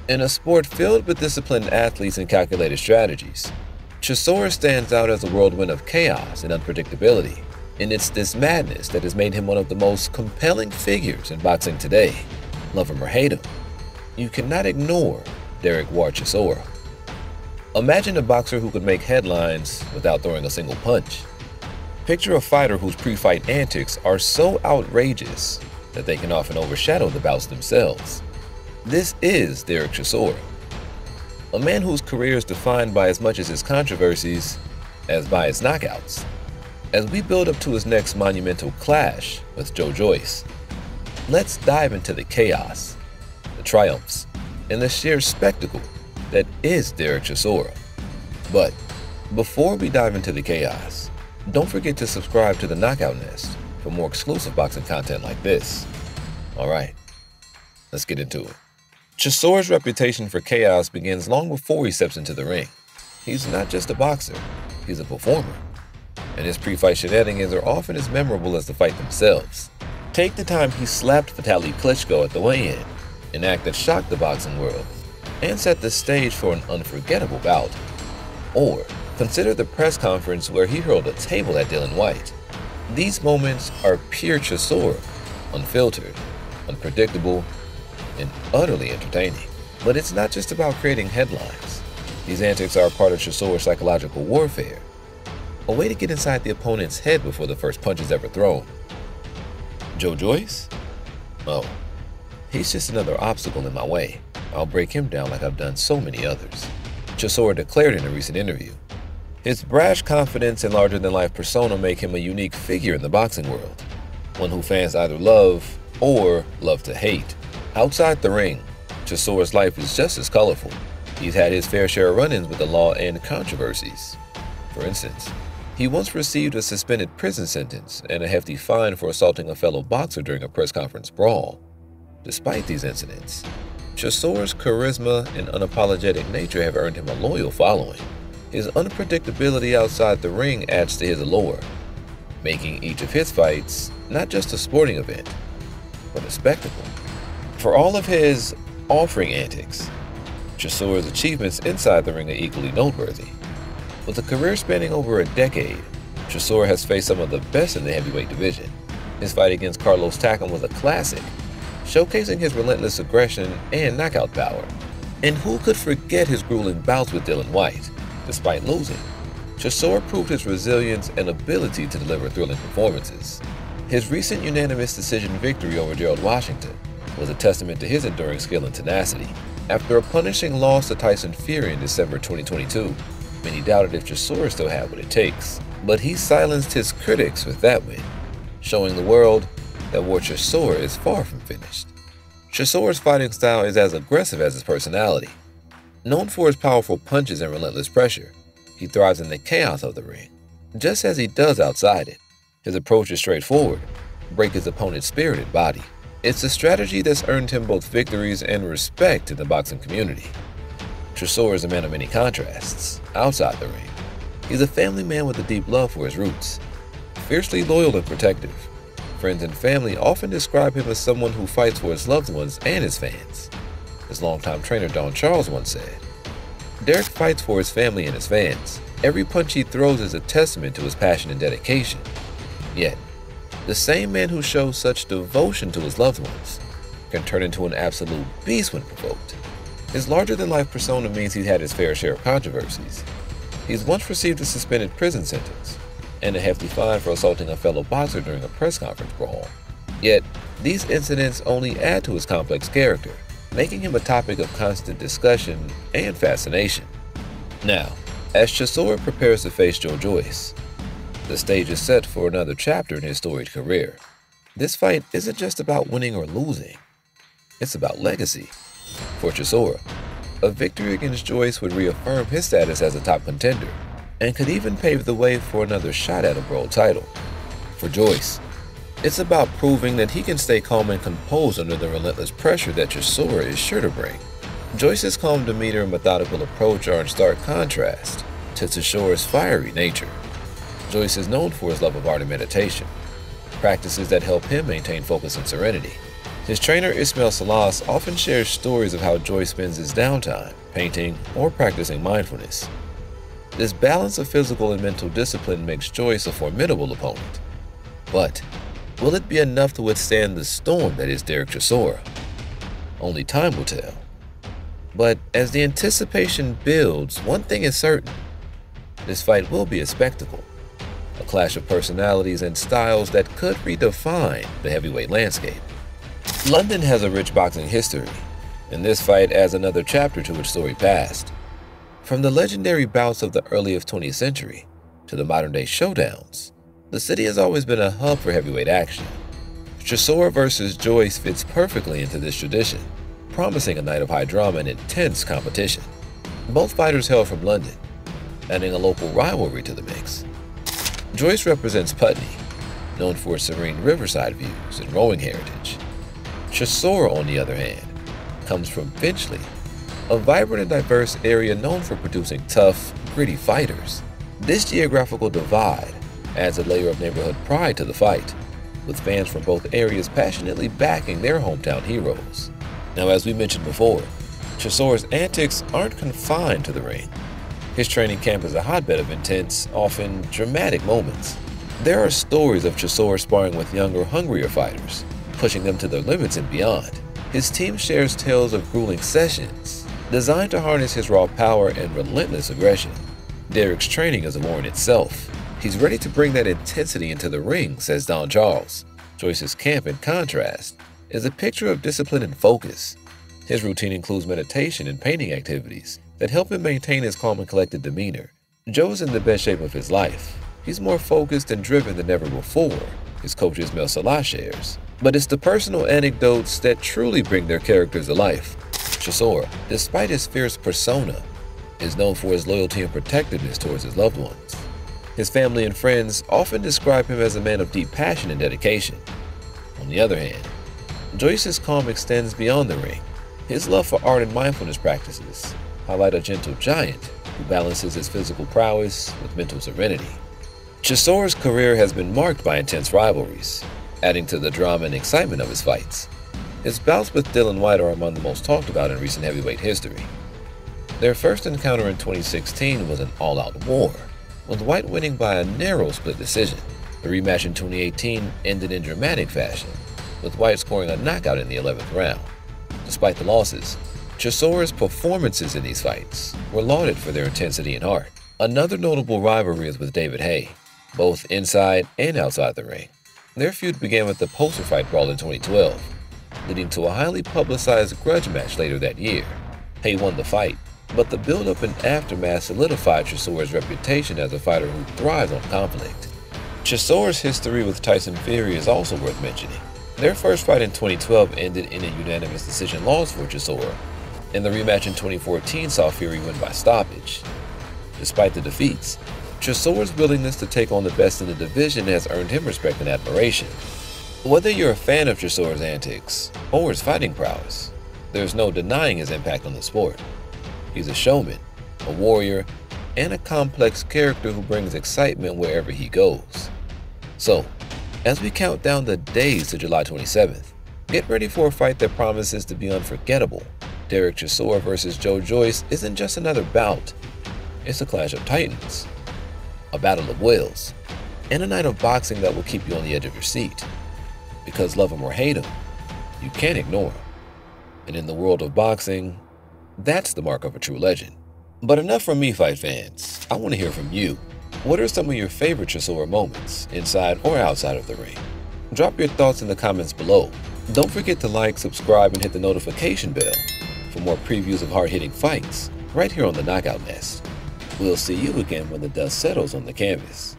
In a sport filled with disciplined athletes and calculated strategies, Chisora stands out as a whirlwind of chaos and unpredictability, and it's this madness that has made him one of the most compelling figures in boxing today. Love him or hate him, you cannot ignore Derek Chisora. Imagine a boxer who could make headlines without throwing a single punch. Picture a fighter whose pre-fight antics are so outrageous that they can often overshadow the bouts themselves. This is Derek Chisora, a man whose career is defined by as much as his controversies as by his knockouts. As we build up to his next monumental clash with Joe Joyce, let's dive into the chaos, the triumphs, and the sheer spectacle that is Derek Chisora. But before we dive into the chaos, don't forget to subscribe to the Knockout Nest for more exclusive boxing content like this. Alright, let's get into it. Chisora's reputation for chaos begins long before he steps into the ring. He's not just a boxer, he's a performer. And his pre-fight shenanigans are often as memorable as the fight themselves. Take the time he slapped Vitaly Klitschko at the weigh-in, an act that shocked the boxing world and set the stage for an unforgettable bout. Or consider the press conference where he hurled a table at Dillian Whyte. These moments are pure Chisora, unfiltered, unpredictable, and utterly entertaining. But it's not just about creating headlines. These antics are a part of Chisora's psychological warfare, a way to get inside the opponent's head before the first punch is ever thrown. Joe Joyce? Oh, he's just another obstacle in my way. I'll break him down like I've done so many others, Chisora declared in a recent interview. His brash confidence and larger-than-life persona make him a unique figure in the boxing world, one who fans either love or love to hate. Outside the ring, Chisora's life is just as colorful. He's had his fair share of run-ins with the law and controversies. For instance, he once received a suspended prison sentence and a hefty fine for assaulting a fellow boxer during a press conference brawl. Despite these incidents, Chisora's charisma and unapologetic nature have earned him a loyal following. His unpredictability outside the ring adds to his allure, making each of his fights not just a sporting event, but a spectacle. For all of his off-ring antics, Chisora's achievements inside the ring are equally noteworthy. With a career spanning over a decade, Chisora has faced some of the best in the heavyweight division. His fight against Carlos Takam was a classic, showcasing his relentless aggression and knockout power. And who could forget his grueling bouts with Dillian Whyte? Despite losing, Chisora proved his resilience and ability to deliver thrilling performances. His recent unanimous decision victory over Gerald Washington was a testament to his enduring skill and tenacity. After a punishing loss to Tyson Fury in December 2022, many doubted if Chisora still had what it takes. But he silenced his critics with that win, showing the world that War Chisora is far from finished. Chisora's fighting style is as aggressive as his personality. Known for his powerful punches and relentless pressure, he thrives in the chaos of the ring, just as he does outside it. His approach is straightforward: break his opponent's spirited body. It's a strategy that's earned him both victories and respect in the boxing community. Chisora is a man of many contrasts. Outside the ring, he's a family man with a deep love for his roots, fiercely loyal and protective. Friends and family often describe him as someone who fights for his loved ones and his fans. His longtime trainer Don Charles once said, "Derek fights for his family and his fans. Every punch he throws is a testament to his passion and dedication." Yet, the same man who shows such devotion to his loved ones can turn into an absolute beast when provoked. His larger-than-life persona means he's had his fair share of controversies. He's once received a suspended prison sentence and a hefty fine for assaulting a fellow boxer during a press conference brawl. Yet, these incidents only add to his complex character, making him a topic of constant discussion and fascination. Now, as Chisora prepares to face Joe Joyce, the stage is set for another chapter in his storied career. This fight isn't just about winning or losing, it's about legacy. For Chisora, a victory against Joyce would reaffirm his status as a top contender and could even pave the way for another shot at a world title. For Joyce, it's about proving that he can stay calm and composed under the relentless pressure that Chisora is sure to bring. Joyce's calm demeanor and methodical approach are in stark contrast to Chisora's fiery nature. Joyce is known for his love of art and meditation, practices that help him maintain focus and serenity. His trainer Ismail Salas often shares stories of how Joyce spends his downtime, painting or practicing mindfulness. This balance of physical and mental discipline makes Joyce a formidable opponent. But will it be enough to withstand the storm that is Derek Chisora? Only time will tell. But as the anticipation builds, one thing is certain. This fight will be a spectacle, a clash of personalities and styles that could redefine the heavyweight landscape. London has a rich boxing history, and this fight adds another chapter to its storied past. From the legendary bouts of the early 20th century to the modern-day showdowns, the city has always been a hub for heavyweight action. Chisora versus Joyce fits perfectly into this tradition, promising a night of high drama and intense competition. Both fighters hail from London, adding a local rivalry to the mix. Joyce represents Putney, known for its serene riverside views and rowing heritage. Chisora, on the other hand, comes from Finchley, a vibrant and diverse area known for producing tough, gritty fighters. This geographical divide adds a layer of neighborhood pride to the fight, with fans from both areas passionately backing their hometown heroes. Now, as we mentioned before, Chisora's antics aren't confined to the ring. His training camp is a hotbed of intense, often dramatic moments. There are stories of Chisora sparring with younger, hungrier fighters, pushing them to their limits and beyond. His team shares tales of grueling sessions, designed to harness his raw power and relentless aggression. Derek's training is a war in itself. He's ready to bring that intensity into the ring, says Don Charles. Joyce's camp, in contrast, is a picture of discipline and focus. His routine includes meditation and painting activities that help him maintain his calm and collected demeanor. Joe's in the best shape of his life. He's more focused and driven than ever before, his coach Ismail Salah shares. But it's the personal anecdotes that truly bring their characters to life. Chisora, despite his fierce persona, is known for his loyalty and protectiveness towards his loved ones. His family and friends often describe him as a man of deep passion and dedication. On the other hand, Joyce's calm extends beyond the ring. His love for art and mindfulness practices highlight a gentle giant who balances his physical prowess with mental serenity. Chisora's career has been marked by intense rivalries, adding to the drama and excitement of his fights. His bouts with Dillian Whyte are among the most talked about in recent heavyweight history. Their first encounter in 2016 was an all-out war, with Whyte winning by a narrow split decision. The rematch in 2018 ended in dramatic fashion, with Whyte scoring a knockout in the 11th round. Despite the losses, Chisora's performances in these fights were lauded for their intensity and heart. Another notable rivalry is with David Haye, both inside and outside the ring. Their feud began with the poster fight brawl in 2012, leading to a highly publicized grudge match later that year. Haye won the fight, but the build-up and aftermath solidified Chisora's reputation as a fighter who thrives on conflict. Chisora's history with Tyson Fury is also worth mentioning. Their first fight in 2012 ended in a unanimous decision loss for Chisora, and the rematch in 2014 saw Fury win by stoppage. Despite the defeats, Chisora's willingness to take on the best in the division has earned him respect and admiration. Whether you're a fan of Chisora's antics or his fighting prowess, there's no denying his impact on the sport. He's a showman, a warrior, and a complex character who brings excitement wherever he goes. So, as we count down the days to July 27th, get ready for a fight that promises to be unforgettable. Derek Chisora versus Joe Joyce isn't just another bout. It's a clash of titans, a battle of wills, and a night of boxing that will keep you on the edge of your seat. Because love him or hate him, you can't ignore him. And in the world of boxing, that's the mark of a true legend. But enough from me, fight fans. I want to hear from you. What are some of your favorite Chisora moments, inside or outside of the ring? Drop your thoughts in the comments below. Don't forget to like, subscribe, and hit the notification bell for more previews of hard-hitting fights right here on the Knockout Nest. We'll see you again when the dust settles on the canvas.